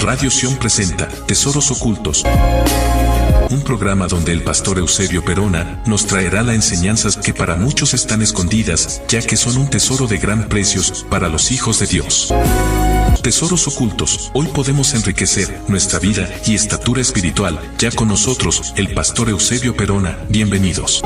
Radio Sion presenta Tesoros Ocultos, un programa donde el pastor Eusebio Perona nos traerá las enseñanzas que para muchos están escondidas, ya que son un tesoro de gran precio para los hijos de Dios. Tesoros Ocultos, hoy podemos enriquecer nuestra vida y estatura espiritual. Ya con nosotros, el pastor Eusebio Perona. Bienvenidos.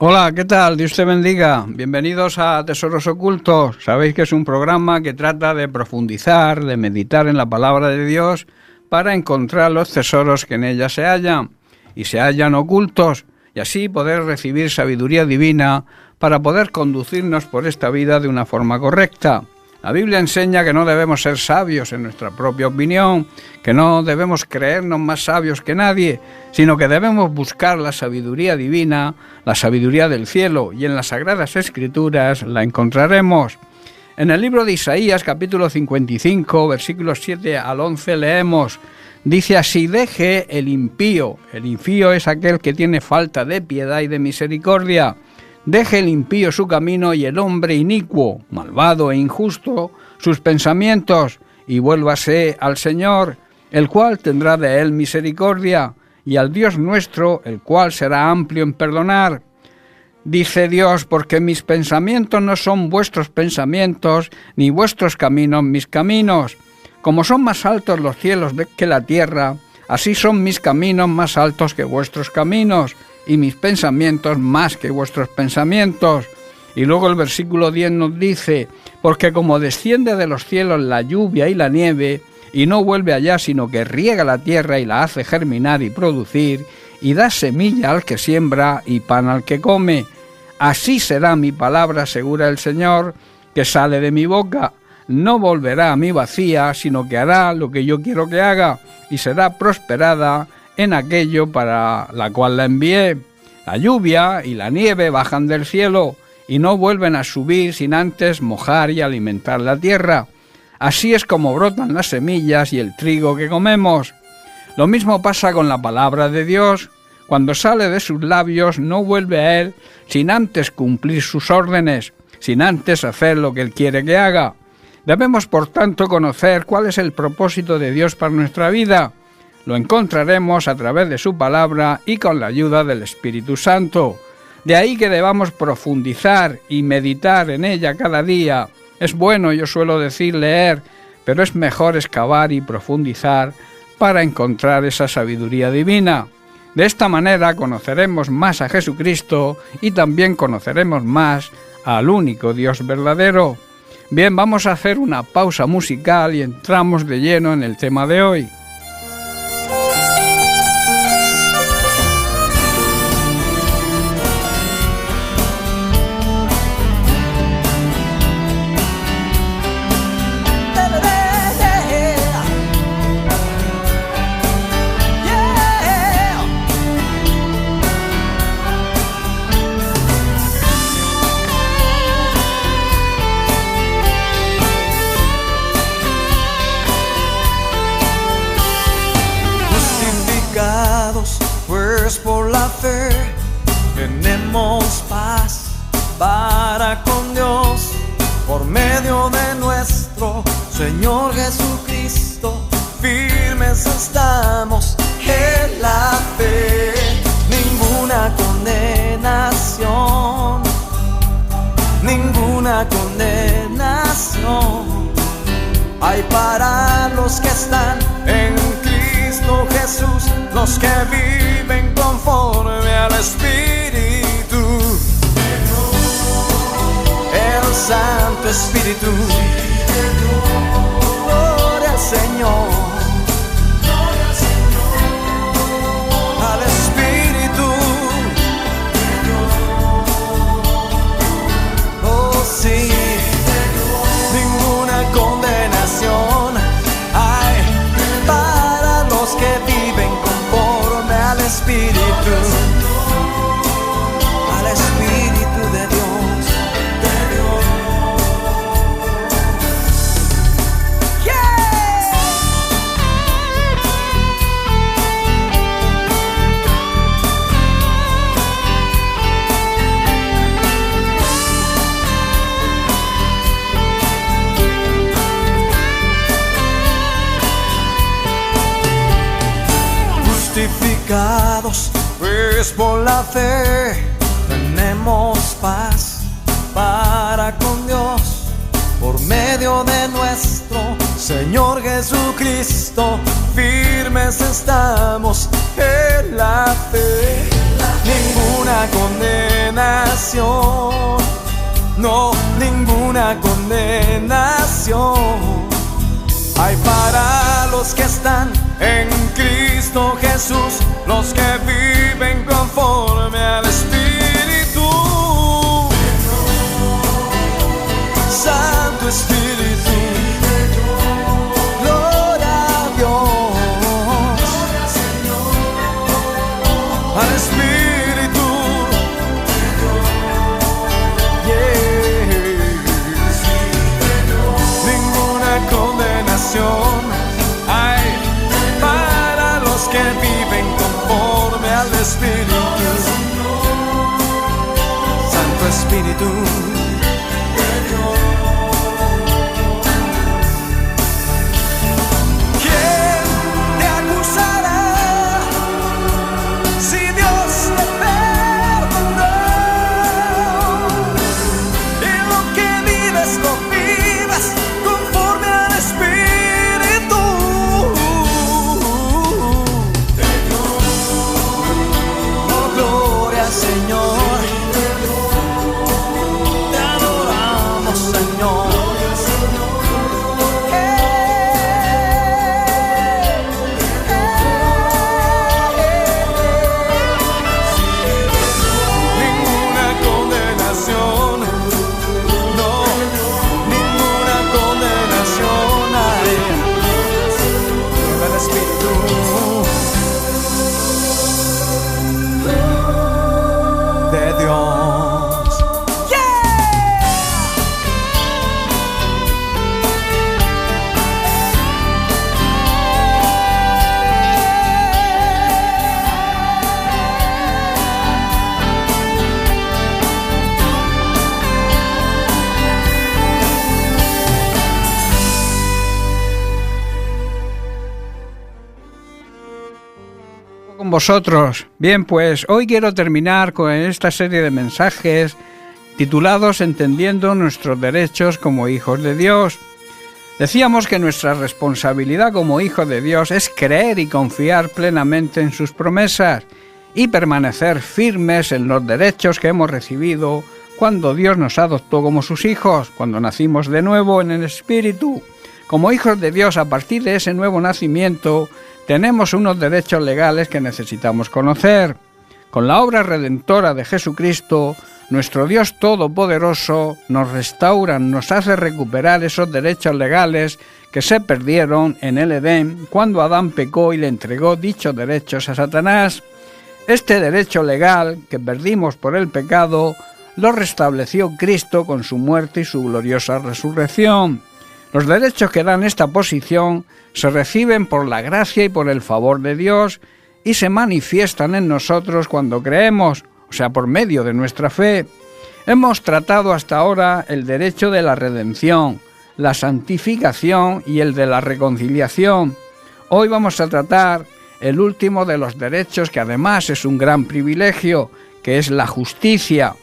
Hola, ¿qué tal? Dios te bendiga. Bienvenidos a Tesoros Ocultos. Sabéis que es un programa que trata de profundizar, de meditar en la palabra de Dios para encontrar los tesoros que en ella se hallan y se hallan ocultos, y así poder recibir sabiduría divina para poder conducirnos por esta vida de una forma correcta. La Biblia enseña que no debemos ser sabios en nuestra propia opinión, que no debemos creernos más sabios que nadie, sino que debemos buscar la sabiduría divina, la sabiduría del cielo, y en las Sagradas Escrituras la encontraremos. En el libro de Isaías, capítulo 55, versículos 7 al 11, leemos, dice así: deje el impío es aquel que tiene falta de piedad y de misericordia. Deje el impío su camino y el hombre inicuo, malvado e injusto, sus pensamientos, y vuélvase al Señor, el cual tendrá de él misericordia, y al Dios nuestro, el cual será amplio en perdonar. Dice Dios, porque mis pensamientos no son vuestros pensamientos, ni vuestros caminos mis caminos. Como son más altos los cielos que la tierra, así son mis caminos más altos que vuestros caminos, y mis pensamientos más que vuestros pensamientos. Y luego el versículo 10 nos dice, porque como desciende de los cielos la lluvia y la nieve, y no vuelve allá, sino que riega la tierra y la hace germinar y producir, y da semilla al que siembra y pan al que come, así será mi palabra, asegura el Señor, que sale de mi boca. No volverá a mí vacía, sino que hará lo que yo quiero que haga, y será prosperada en aquello para la cual la envié. La lluvia y la nieve bajan del cielo y no vuelven a subir sin antes mojar y alimentar la tierra. Así es como brotan las semillas y el trigo que comemos. Lo mismo pasa con la palabra de Dios. Cuando sale de sus labios no vuelve a él sin antes cumplir sus órdenes, sin antes hacer lo que él quiere que haga. Debemos, por tanto, conocer cuál es el propósito de Dios para nuestra vida. Lo encontraremos a través de su palabra y con la ayuda del Espíritu Santo. De ahí que debamos profundizar y meditar en ella cada día. Es bueno, yo suelo decir, leer, pero es mejor excavar y profundizar para encontrar esa sabiduría divina. De esta manera conoceremos más a Jesucristo y también conoceremos más al único Dios verdadero. Bien, vamos a hacer una pausa musical y entramos de lleno en el tema de hoy. Por la fe tenemos paz para con Dios por medio de nuestro Señor Jesucristo. Firmes estamos en la fe, ninguna condenación hay para los que están en Cristo Jesús, los que viven conforme al Espíritu, el Santo Espíritu. Gloria al Señor, al Espíritu. Oh sí, ninguna condenación hay para los que viven conforme al Espíritu, al Espíritu de Dios. Yeah. salvados, pues por la fe tenemos paz para con Dios, por medio de nuestro Señor Jesucristo. Firmes estamos en la fe. Ninguna condenación, no, ninguna condenación hay para los que están en Cristo Jesús, los que viven conforme al Espíritu. Santo Espíritu, gloria a Dios, al Espíritu, ninguna condenación hay para los que viven conforme al Espíritu. Santo Espíritu, vosotros. Bien, pues hoy quiero terminar con esta serie de mensajes titulados Entendiendo nuestros derechos como hijos de Dios. Decíamos que nuestra responsabilidad como hijos de Dios es creer y confiar plenamente en sus promesas y permanecer firmes en los derechos que hemos recibido cuando Dios nos adoptó como sus hijos, cuando nacimos de nuevo en el Espíritu. Como hijos de Dios, a partir de ese nuevo nacimiento, tenemos unos derechos legales que necesitamos conocer. Con la obra redentora de Jesucristo, nuestro Dios Todopoderoso nos restaura, nos hace recuperar esos derechos legales que se perdieron en el Edén cuando Adán pecó y le entregó dichos derechos a Satanás. Este derecho legal que perdimos por el pecado lo restableció Cristo con su muerte y su gloriosa resurrección. Los derechos que dan esta posición se reciben por la gracia y por el favor de Dios y se manifiestan en nosotros cuando creemos, o sea, por medio de nuestra fe. Hemos tratado hasta ahora el derecho de la redención, la santificación y el de la reconciliación. Hoy vamos a tratar el último de los derechos que además es un gran privilegio, que es la justicia.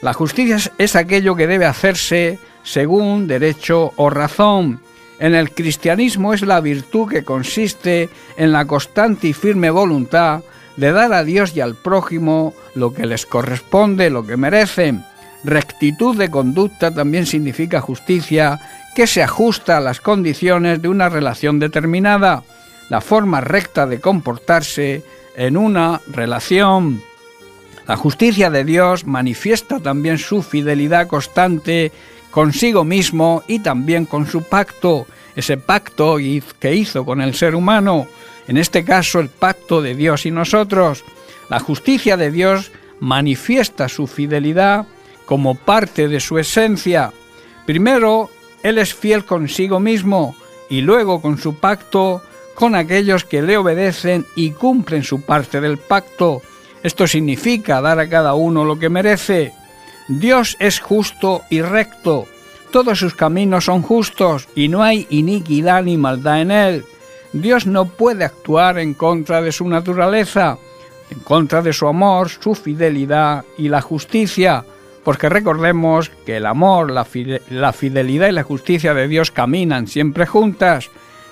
La justicia es aquello que debe hacerse según derecho o razón. En el cristianismo es la virtud que consiste en la constante y firme voluntad de dar a Dios y al prójimo lo que les corresponde, lo que merecen. Rectitud de conducta también significa justicia que se ajusta a las condiciones de una relación determinada, la forma recta de comportarse en una relación. La justicia de Dios manifiesta también su fidelidad constante consigo mismo y también con su pacto, ese pacto que hizo con el ser humano, en este caso el pacto de Dios y nosotros. La justicia de Dios manifiesta su fidelidad como parte de su esencia. Primero, Él es fiel consigo mismo y luego con su pacto con aquellos que le obedecen y cumplen su parte del pacto. Esto significa dar a cada uno lo que merece. Dios es justo y recto, todos sus caminos son justos y no hay iniquidad ni maldad en él. Dios no puede actuar en contra de su naturaleza, en contra de su amor, su fidelidad y la justicia, porque recordemos que el amor, la fidelidad y la justicia de Dios caminan siempre juntas.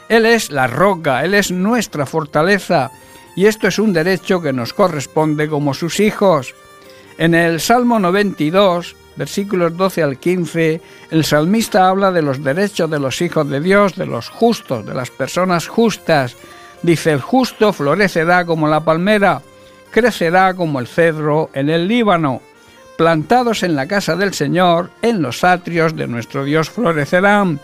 Él es la roca, Él es nuestra fortaleza, y esto es un derecho que nos corresponde como sus hijos. En el Salmo 92, versículos 12 al 15, el salmista habla de los derechos de los hijos de Dios, de los justos, de las personas justas. Dice: el justo florecerá como la palmera, crecerá como el cedro en el Líbano. Plantados en la casa del Señor, en los atrios de nuestro Dios florecerán.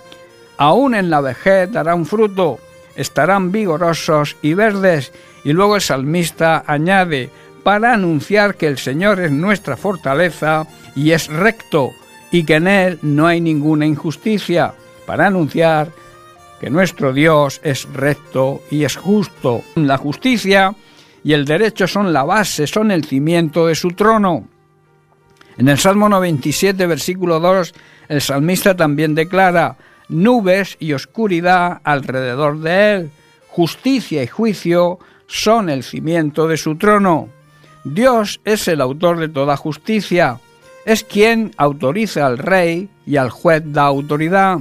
Aún en la vejez darán fruto, estarán vigorosos y verdes. Y luego el salmista añade: para anunciar que el Señor es nuestra fortaleza y es recto, y que en Él no hay ninguna injusticia. Para anunciar que nuestro Dios es recto y es justo. La justicia y el derecho son la base, son el cimiento de su trono. En el Salmo 97, versículo 2, el salmista también declara: nubes y oscuridad alrededor de Él, justicia y juicio son el cimiento de su trono. Dios es el autor de toda justicia, es quien autoriza al rey y al juez da autoridad.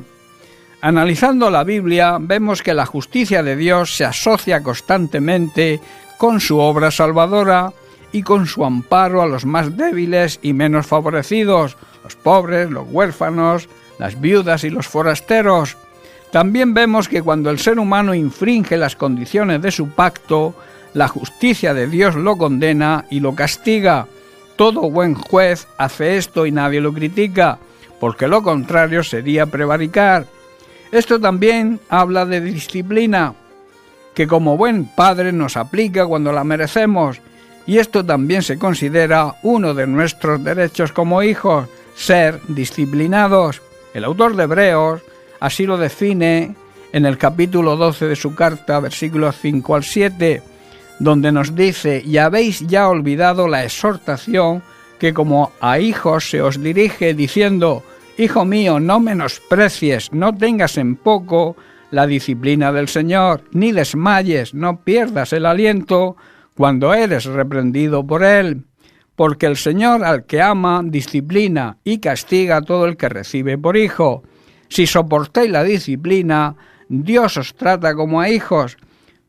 Analizando la Biblia, vemos que la justicia de Dios se asocia constantemente con su obra salvadora y con su amparo a los más débiles y menos favorecidos, los pobres, los huérfanos, las viudas y los forasteros. También vemos que cuando el ser humano infringe las condiciones de su pacto, la justicia de Dios lo condena y lo castiga. Todo buen juez hace esto y nadie lo critica, porque lo contrario sería prevaricar. Esto también habla de disciplina, que como buen padre nos aplica cuando la merecemos, y esto también se considera uno de nuestros derechos como hijos, ser disciplinados. El autor de Hebreos así lo define en el capítulo 12 de su carta, versículos 5 al 7, donde nos dice: y habéis ya olvidado la exhortación que como a hijos se os dirige, diciendo: hijo mío, no menosprecies, no tengas en poco la disciplina del Señor, ni desmayes, no pierdas el aliento cuando eres reprendido por Él, porque el Señor al que ama disciplina y castiga a todo el que recibe por hijo. Si soportáis la disciplina, Dios os trata como a hijos,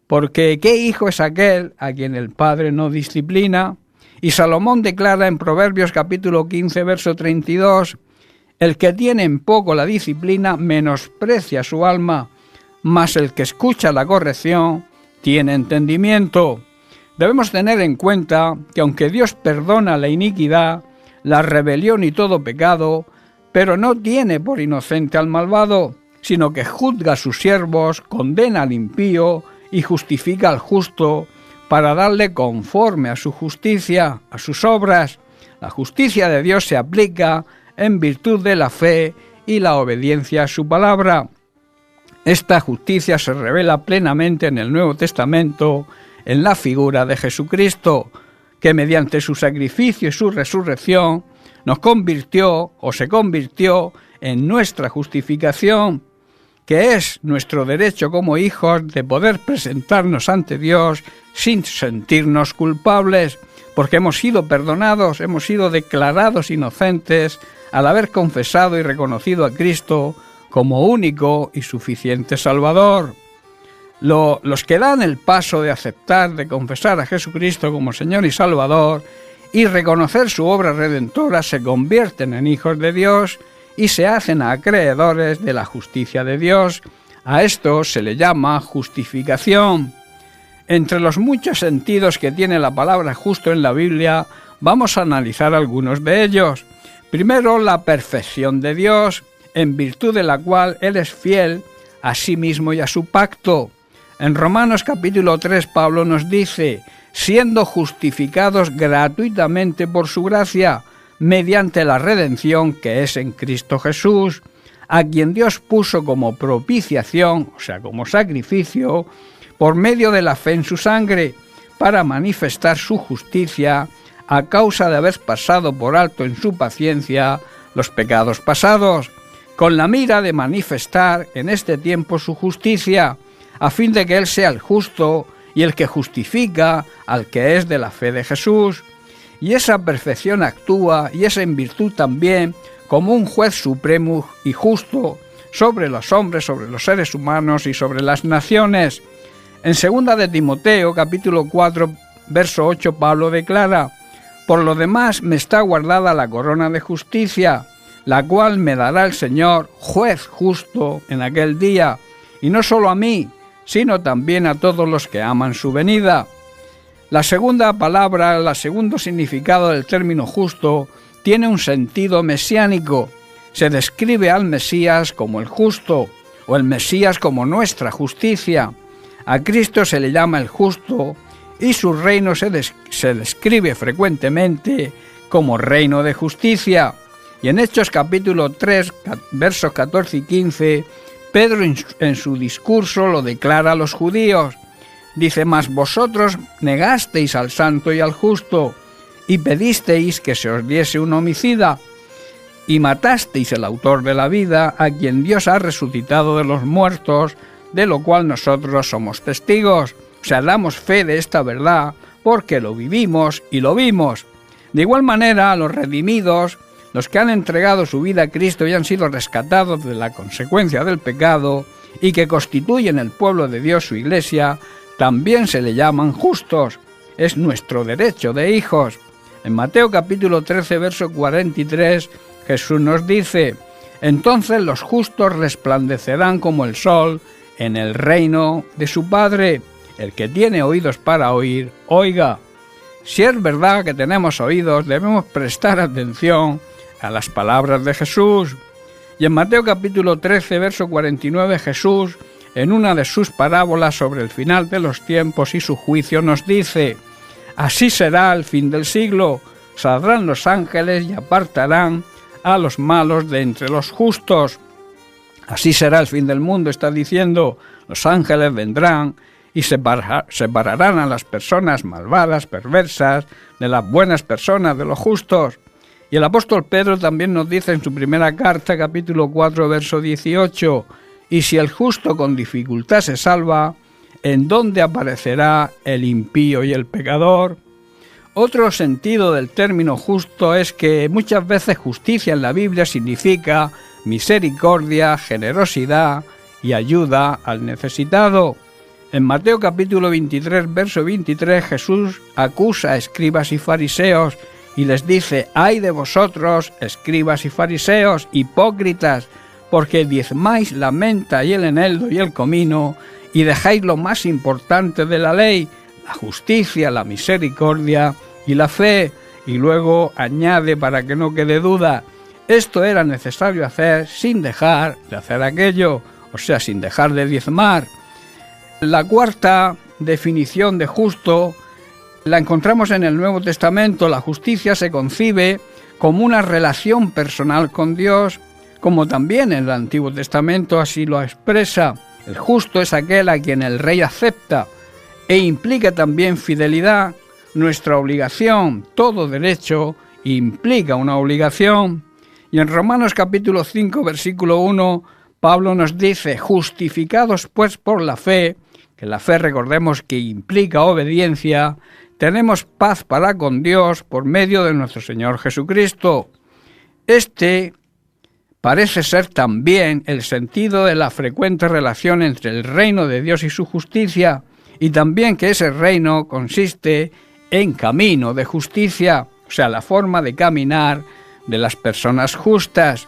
porque ¿qué hijo es aquel a quien el Padre no disciplina? Y Salomón declara en Proverbios capítulo 15, verso 32, el que tiene en poco la disciplina menosprecia su alma, mas el que escucha la corrección tiene entendimiento. Debemos tener en cuenta que aunque Dios perdona la iniquidad, la rebelión y todo pecado, pero no tiene por inocente al malvado, sino que juzga a sus siervos, condena al impío y justifica al justo, para darle conforme a su justicia, a sus obras. La justicia de Dios se aplica en virtud de la fe y la obediencia a su palabra. Esta justicia se revela plenamente en el Nuevo Testamento, en la figura de Jesucristo, que mediante su sacrificio y su resurrección nos convirtió o se convirtió en nuestra justificación, que es nuestro derecho como hijos de poder presentarnos ante Dios sin sentirnos culpables, porque hemos sido perdonados, hemos sido declarados inocentes al haber confesado y reconocido a Cristo como único y suficiente Salvador. Los que dan el paso de aceptar, de confesar a Jesucristo como Señor y Salvador y reconocer su obra redentora se convierten en hijos de Dios y se hacen acreedores de la justicia de Dios. A esto se le llama justificación. Entre los muchos sentidos que tiene la palabra justo en la Biblia, vamos a analizar algunos de ellos. Primero, la perfección de Dios, en virtud de la cual Él es fiel a sí mismo y a su pacto. En Romanos capítulo 3, Pablo nos dice: siendo justificados gratuitamente por su gracia, mediante la redención que es en Cristo Jesús, a quien Dios puso como propiciación, o sea, como sacrificio, por medio de la fe en su sangre, para manifestar su justicia a causa de haber pasado por alto en su paciencia los pecados pasados, con la mira de manifestar en este tiempo su justicia, a fin de que Él sea el justo y el que justifica al que es de la fe de Jesús. Y esa perfección actúa, y es en virtud también, como un juez supremo y justo sobre los hombres, sobre los seres humanos y sobre las naciones. En 2 de Timoteo, capítulo 4, verso 8, Pablo declara: «Por lo demás me está guardada la corona de justicia, la cual me dará el Señor, juez justo, en aquel día, y no solo a mí, sino también a todos los que aman su venida». La segunda palabra, el segundo significado del término justo, tiene un sentido mesiánico. Se describe al Mesías como el justo, o el Mesías como nuestra justicia. A Cristo se le llama el justo, y su reino se describe frecuentemente como reino de justicia. Y en Hechos capítulo 3, versos 14 y 15, Pedro en su discurso lo declara a los judíos. Dice: «Mas vosotros negasteis al santo y al justo, y pedisteis que se os diese un homicida, y matasteis el autor de la vida, a quien Dios ha resucitado de los muertos, de lo cual nosotros somos testigos». O sea, damos fe de esta verdad porque lo vivimos y lo vimos. De igual manera, los redimidos, los que han entregado su vida a Cristo y han sido rescatados de la consecuencia del pecado y que constituyen el pueblo de Dios, su iglesia, también se le llaman justos. Es nuestro derecho de hijos. En Mateo capítulo 13, verso 43, Jesús nos dice: «Entonces los justos resplandecerán como el sol en el reino de su Padre. El que tiene oídos para oír, oiga». Si es verdad que tenemos oídos, debemos prestar atención a las palabras de Jesús. Y en Mateo capítulo 13, verso 49, Jesús, en una de sus parábolas sobre el final de los tiempos y su juicio, nos dice: «Así será el fin del siglo. Saldrán los ángeles y apartarán a los malos de entre los justos». Así será el fin del mundo, está diciendo. Los ángeles vendrán y separarán a las personas malvadas, perversas, de las buenas personas, de los justos. Y el apóstol Pedro también nos dice en su primera carta, capítulo 4, verso 18: «Y si el justo con dificultad se salva, ¿en dónde aparecerá el impío y el pecador?». Otro sentido del término justo es que muchas veces justicia en la Biblia significa misericordia, generosidad y ayuda al necesitado. En Mateo capítulo 23, verso 23, Jesús acusa a escribas y fariseos y les dice: «Ay de vosotros, escribas y fariseos, hipócritas, porque diezmáis la menta y el eneldo y el comino, y dejáis lo más importante de la ley, la justicia, la misericordia y la fe». Y luego añade, para que no quede duda: «Esto era necesario hacer sin dejar de hacer aquello», o sea, sin dejar de diezmar. La cuarta definición de justo la encontramos en el Nuevo Testamento. La justicia se concibe como una relación personal con Dios, como también en el Antiguo Testamento así lo expresa. El justo es aquel a quien el rey acepta e implica también fidelidad. Nuestra obligación, todo derecho, implica una obligación. Y en Romanos capítulo 5, versículo 1, Pablo nos dice: «Justificados pues por la fe», que la fe, recordemos que implica obediencia, «tenemos paz para con Dios por medio de nuestro Señor Jesucristo». Este parece ser también el sentido de la frecuente relación entre el reino de Dios y su justicia, y también que ese reino consiste en camino de justicia, o sea, la forma de caminar de las personas justas.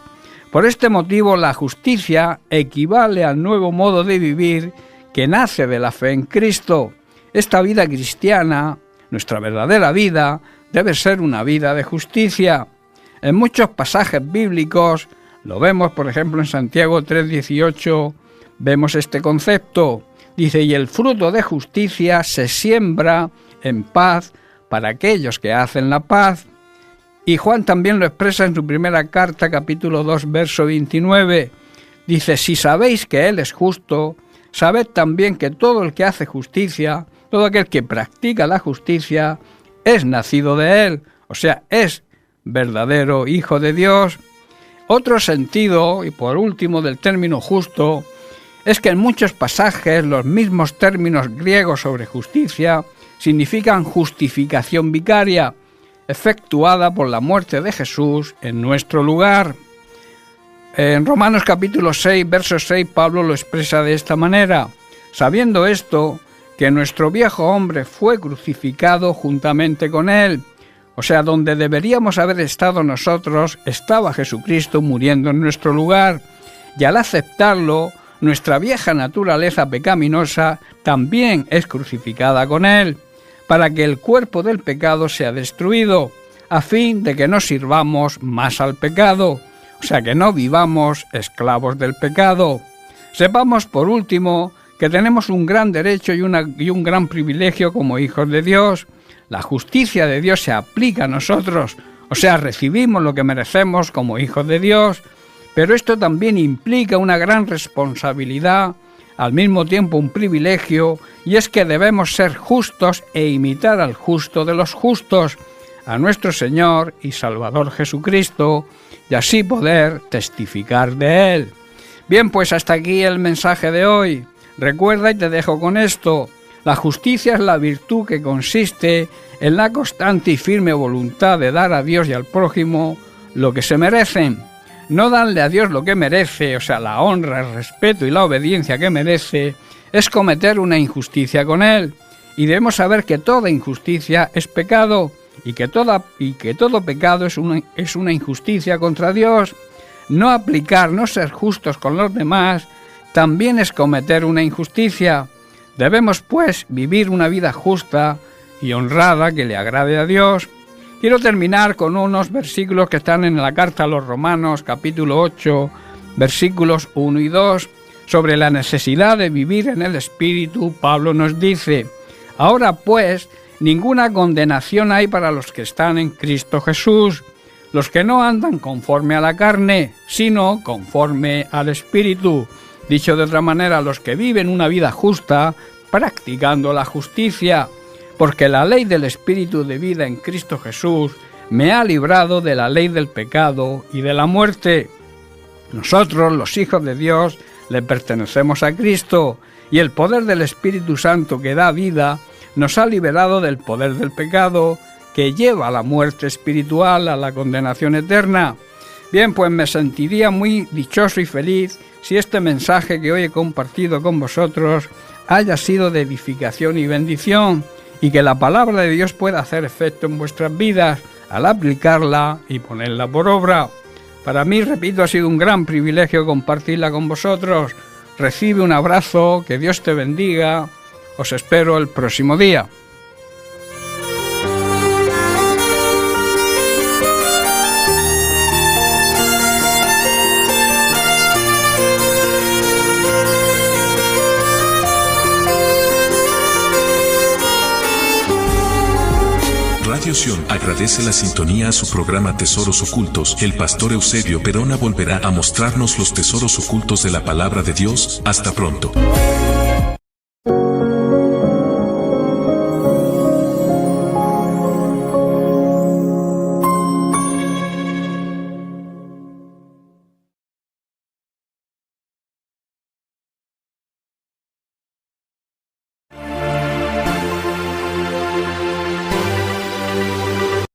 Por este motivo, la justicia equivale al nuevo modo de vivir que nace de la fe en Cristo. Esta vida cristiana, nuestra verdadera vida, debe ser una vida de justicia. En muchos pasajes bíblicos, lo vemos por ejemplo en Santiago 3:18, vemos este concepto. Dice: «Y el fruto de justicia se siembra en paz para aquellos que hacen la paz». Y Juan también lo expresa en su primera carta, capítulo 2, verso 29. Dice: «Si sabéis que Él es justo, sabed también que todo el que hace justicia, todo aquel que practica la justicia, es nacido de Él», o sea, es verdadero hijo de Dios. Otro sentido, y por último, del término justo, es que en muchos pasajes los mismos términos griegos sobre justicia significan justificación vicaria, efectuada por la muerte de Jesús en nuestro lugar. En Romanos capítulo 6, verso 6, Pablo lo expresa de esta manera: sabiendo esto, que nuestro viejo hombre fue crucificado juntamente con él. O sea, donde deberíamos haber estado nosotros, estaba Jesucristo muriendo en nuestro lugar. Y al aceptarlo, nuestra vieja naturaleza pecaminosa también es crucificada con él, para que el cuerpo del pecado sea destruido, a fin de que no sirvamos más al pecado, o sea, que no vivamos esclavos del pecado. Sepamos, por último, que tenemos un gran derecho y un gran privilegio como hijos de Dios. La justicia de Dios se aplica a nosotros, o sea, recibimos lo que merecemos como hijos de Dios, pero esto también implica una gran responsabilidad, al mismo tiempo un privilegio, y es que debemos ser justos e imitar al justo de los justos, a nuestro Señor y Salvador Jesucristo, y así poder testificar de Él. Bien, pues hasta aquí el mensaje de hoy. Recuerda, y te dejo con esto: la justicia es la virtud que consiste en la constante y firme voluntad de dar a Dios y al prójimo lo que se merecen. No darle a Dios lo que merece, o sea, la honra, el respeto y la obediencia que merece, es cometer una injusticia con Él. Y debemos saber que toda injusticia es pecado, y que todo pecado es una injusticia contra Dios. No aplicar, no ser justos con los demás, también es cometer una injusticia. Debemos, pues, vivir una vida justa y honrada que le agrade a Dios. Quiero terminar con unos versículos que están en la carta a los Romanos, capítulo 8, versículos 1 y 2. Sobre la necesidad de vivir en el Espíritu, Pablo nos dice: ahora, pues, ninguna condenación hay para los que están en Cristo Jesús, los que no andan conforme a la carne, sino conforme al Espíritu. Dicho de otra manera, los que viven una vida justa, practicando la justicia, porque la ley del Espíritu de vida en Cristo Jesús me ha librado de la ley del pecado y de la muerte. Nosotros, los hijos de Dios, le pertenecemos a Cristo, y el poder del Espíritu Santo que da vida nos ha liberado del poder del pecado, que lleva a la muerte espiritual, a la condenación eterna. Bien, pues me sentiría muy dichoso y feliz si este mensaje que hoy he compartido con vosotros haya sido de edificación y bendición, y que la palabra de Dios pueda hacer efecto en vuestras vidas al aplicarla y ponerla por obra. Para mí, repito, ha sido un gran privilegio compartirla con vosotros. Recibe un abrazo, que Dios te bendiga. Os espero el próximo día. Radio Sion agradece la sintonía a su programa Tesoros Ocultos. El pastor Eusebio Perona volverá a mostrarnos los tesoros ocultos de la palabra de Dios. Hasta pronto.